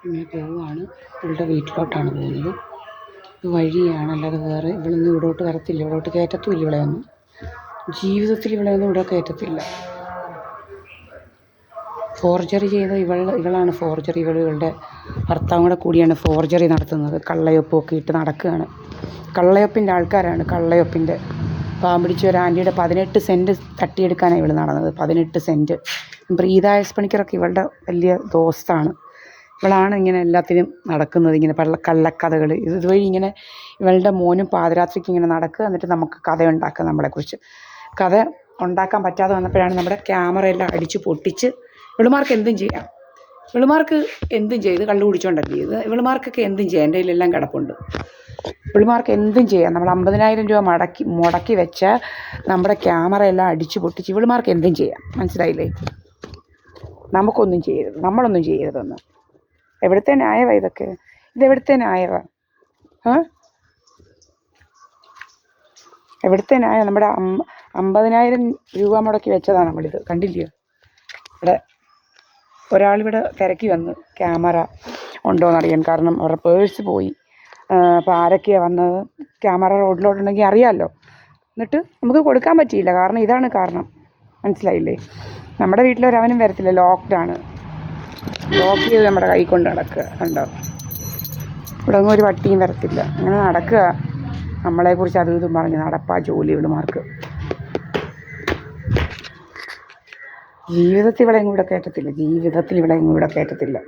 ഇങ്ങനെ പോവുകയാണ്. ഇവളുടെ വീട്ടിലോട്ടാണ് പോകുന്നത്. ഇത് വഴിയാണ്, അല്ലാതെ വേറെ ഇവളൊന്നും ഇവിടോട്ട് വരത്തില്ല. ഇവിടോട്ട് കയറ്റത്തുമില്ല. ഇവളെയൊന്നും ജീവിതത്തിൽ ഇവളെയൊന്നും ഇവിടെ കയറ്റത്തില്ല. ഫോർജറി ചെയ്ത ഇവളാണ് ഫോർജറി. ഇവളുടെ ഭർത്താവും കൂടെ കൂടിയാണ് ഫോർജറി നടത്തുന്നത്. കള്ളയൊപ്പൊക്കെ ഇട്ട് നടക്കുകയാണ്. കള്ളയൊപ്പിൻ്റെ ആൾക്കാരാണ്. കള്ളയൊപ്പിൻ്റെ പാമ്പിടിച്ച ഒരു ആൻറ്റിയുടെ 18 സെൻറ്റ് തട്ടിയെടുക്കാനാണ് ഇവൾ നടന്നത്. 18 സെൻറ്റ്. പ്രീതായസ് പണിക്കറൊക്കെ ഇവളുടെ വലിയ ദോസ്താണ്. ഇവളാണ് ഇങ്ങനെ എല്ലാത്തിനും നടക്കുന്നത്. ഇങ്ങനെ കള്ളക്കഥകൾ ഇതുവഴി ഇങ്ങനെ ഇവളുടെ മോനും പാതിരാത്രിക്ക് ഇങ്ങനെ നടക്കുക. എന്നിട്ട് നമുക്ക് കഥ ഉണ്ടാക്കുക. നമ്മളെക്കുറിച്ച് കഥ ഉണ്ടാക്കാൻ പറ്റാതെ വന്നപ്പോഴാണ് നമ്മുടെ ക്യാമറയെല്ലാം അടിച്ച് പൊട്ടിച്ച് ഇവളുമാർക്ക് എന്തും ചെയ്യാം. ഇവളുമാർക്ക് എന്തും ചെയ്ത് കള്ളു കുടിച്ചോണ്ടല്ലേ ഇത്. ഇവളുമാർക്കൊക്കെ എന്തും ചെയ്യാം. എൻ്റെ കയ്യിലെല്ലാം കിടപ്പുണ്ട്. ഇവളുമാർക്ക് എന്തും ചെയ്യാം. നമ്മൾ 50,000 രൂപ മുടക്കി വെച്ച നമ്മുടെ ക്യാമറയെല്ലാം അടിച്ച് പൊട്ടിച്ച് ഇവളുമാർക്ക് എന്തും ചെയ്യാം. മനസ്സിലായില്ലേ? നമുക്കൊന്നും ചെയ്യരുത്. നമ്മളൊന്നും ചെയ്യരുതെന്ന്. എവിടുത്തെ ന്യായവാ ഇതൊക്കെ? ഇതെവിടുത്തെ ന്യായവാ? എവിടുത്തെ ന്യായം? നമ്മുടെ 50,000 രൂപ മുടക്കി വെച്ചതാണ് നമ്മളിത്. കണ്ടില്ലയോ? ഇവിടെ ഒരാളിവിടെ തിരക്കി വന്ന് ക്യാമറ ഉണ്ടോയെന്നറിയാൻ. കാരണം അവരുടെ പേഴ്സ് പോയി. അപ്പോൾ ആരൊക്കെയാണ് വന്നത്? ക്യാമറ റോഡിലോട്ടുണ്ടെങ്കിൽ അറിയാമല്ലോ. എന്നിട്ട് നമുക്ക് കൊടുക്കാൻ പറ്റിയില്ല. കാരണം ഇതാണ് കാരണം. മനസ്സിലായില്ലേ? നമ്മുടെ വീട്ടിലൊരവനും വരത്തില്ല. ലോക്ക്ഡാണ്. ലോക്ക് ചെയ്ത് നമ്മുടെ കൈ കൊണ്ട് നടക്കുക. കണ്ടോ? ഇവിടെ ഒന്നും ഒരു പട്ടിയും വരത്തില്ല. അങ്ങനെ നടക്കുക. നമ്മളെക്കുറിച്ച് അതും ഇതും പറഞ്ഞ് നടപ്പാ ജോലി ഇവളുമാർക്ക്. ജീവിതത്തിൽ ഇവിടെ എങ്ങും ഇവിടെ കയറ്റത്തില്ല. ജീവിതത്തിൽ ഇവിടെ എങ്ങും ഇവിടെ കയറ്റത്തില്ല.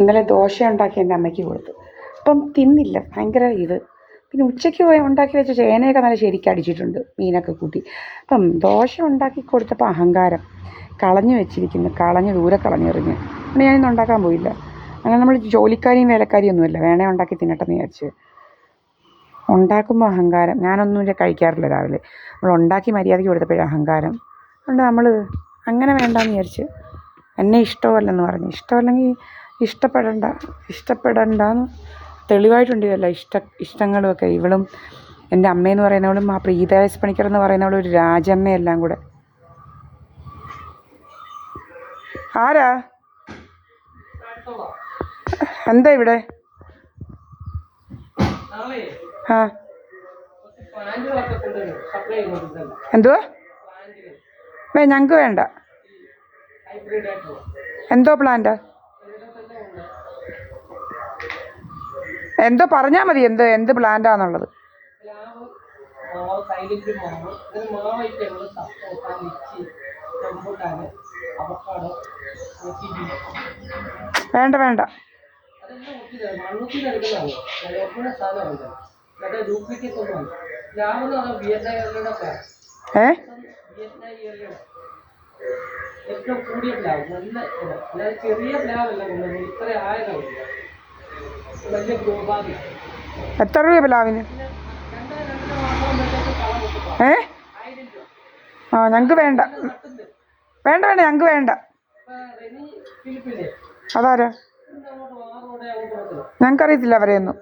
ഇന്നലെ ദോശ ഉണ്ടാക്കി എൻ്റെ അമ്മയ്ക്ക് കൊടുത്തു. അപ്പം തിന്നില്ല. ഭയങ്കര ഇത്. പിന്നെ ഉച്ചയ്ക്ക് ഉണ്ടാക്കി വെച്ച ചേനയൊക്കെ നല്ല ശരിക്കും അടിച്ചിട്ടുണ്ട്, മീനൊക്കെ കൂട്ടി. അപ്പം ദോശ ഉണ്ടാക്കി കൊടുത്തപ്പോൾ അഹങ്കാരം. കളഞ്ഞു വെച്ചിരിക്കുന്നു. ദൂരെ കളഞ്ഞെറിഞ്ഞ്. അങ്ങനെ ഞാനിന്ന് ഉണ്ടാക്കാൻ പോയില്ല. അങ്ങനെ നമ്മൾ ജോലിക്കാരിയും വേലക്കാരിയും ഒന്നുമില്ല. വേണേ ഉണ്ടാക്കി തിന്നട്ടെന്ന് വിചാരിച്ച്. ഉണ്ടാക്കുമ്പോൾ അഹങ്കാരം. ഞാനൊന്നും കഴിക്കാറില്ല രാവിലെ. നമ്മൾ ഉണ്ടാക്കി മര്യാദയ്ക്ക് കൊടുത്തപ്പോഴേ അഹങ്കാരം. അതുകൊണ്ട് നമ്മൾ അങ്ങനെ വേണ്ടാന്ന് വിചാരിച്ച്. എന്നെ ഇഷ്ടമല്ലെന്ന് പറഞ്ഞു. ഇഷ്ടമല്ലെങ്കിൽ ഇഷ്ടപ്പെടണ്ടെന്ന് തെളിവായിട്ടുണ്ട്. ഇതല്ല ഇഷ്ടങ്ങളുമൊക്കെ. ഇവളും എൻ്റെ അമ്മയെന്ന് പറയുന്നവളും ആ പ്രീതായസ് പണിക്കർ എന്ന് പറയുന്നവളും ഒരു രാജമ്മയെല്ലാം കൂടെ. ആരാ? എന്താ ഇവിടെ? എന്തുവാ? ഞങ്ങൾക്ക് വേണ്ട. എന്തോ പ്ലാന്റാ? എന്തോ പറഞ്ഞാൽ മതി. എന്ത് പ്ലാന്റാന്നുള്ളത്. വേണ്ട. എത്ര രൂപ പ്ലാവിന്? ഞങ്ങൾക്ക് വേണ്ട. ഞങ്ങൾക്ക് വേണ്ട. അതാരാ? ഞങ്ങൾക്കറിയത്തില്ല അവരെയൊന്നും.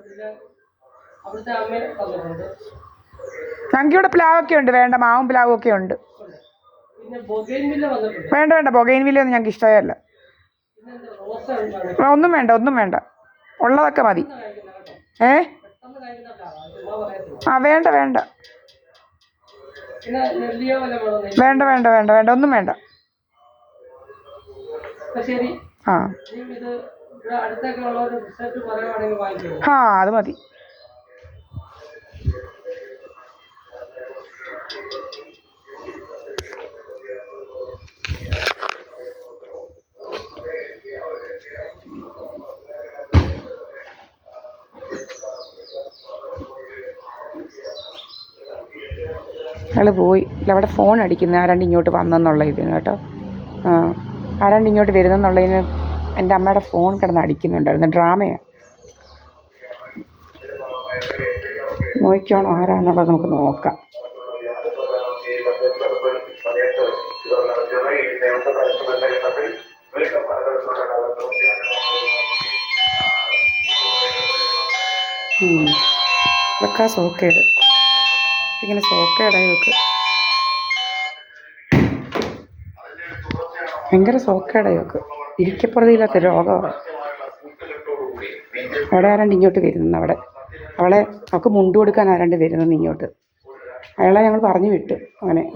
ഞങ്ങൾക്കിവിടെ പ്ലാവൊക്കെ ഉണ്ട്. വേണ്ട. മാവും പ്ലാവും ഒക്കെ ഉണ്ട്. വേണ്ട. ബൊഗൈൻവില്ലയൊന്നും ഞങ്ങൾക്ക് ഇഷ്ടമല്ല. ഒന്നും വേണ്ട. ഉള്ളതൊക്കെ മതി. വേണ്ട. വേണ്ട. ഒന്നും വേണ്ട. അത് മതി. അയാൾ പോയി. അവിടെ ഫോൺ അടിക്കുന്നത് ആരാണ്ട് ഇങ്ങോട്ട് വന്നെന്നുള്ള ഇതിന് കേട്ടോ. ആരാണ്ട് ഇങ്ങോട്ട് വരുന്നെന്നുള്ളതിന് എൻ്റെ അമ്മയുടെ ഫോൺ കിടന്ന് അടിക്കുന്നുണ്ടായിരുന്നു. ഡ്രാമയാണ്. നോക്കിക്കോണോ ആരാന്നുള്ളത് നമുക്ക് നോക്കാം. വെക്കാ സോക്കേട് ഇങ്ങനെ സോക്കേടായി വെക്ക്. ഭയങ്കര സോക്കേടായി വെക്ക്. ഇരിക്കപ്പുറതിയില്ലാത്ത രോഗമാണ്. അവിടെ ആരാണ്ട് ഇങ്ങോട്ട് വരുന്നു. അവൾക്ക് മുണ്ട് കൊടുക്കാൻ ആരാണ്ട് വരുന്നെന്ന് ഇങ്ങോട്ട്. അയാളെ ഞങ്ങൾ പറഞ്ഞു വിട്ടു. അങ്ങനെ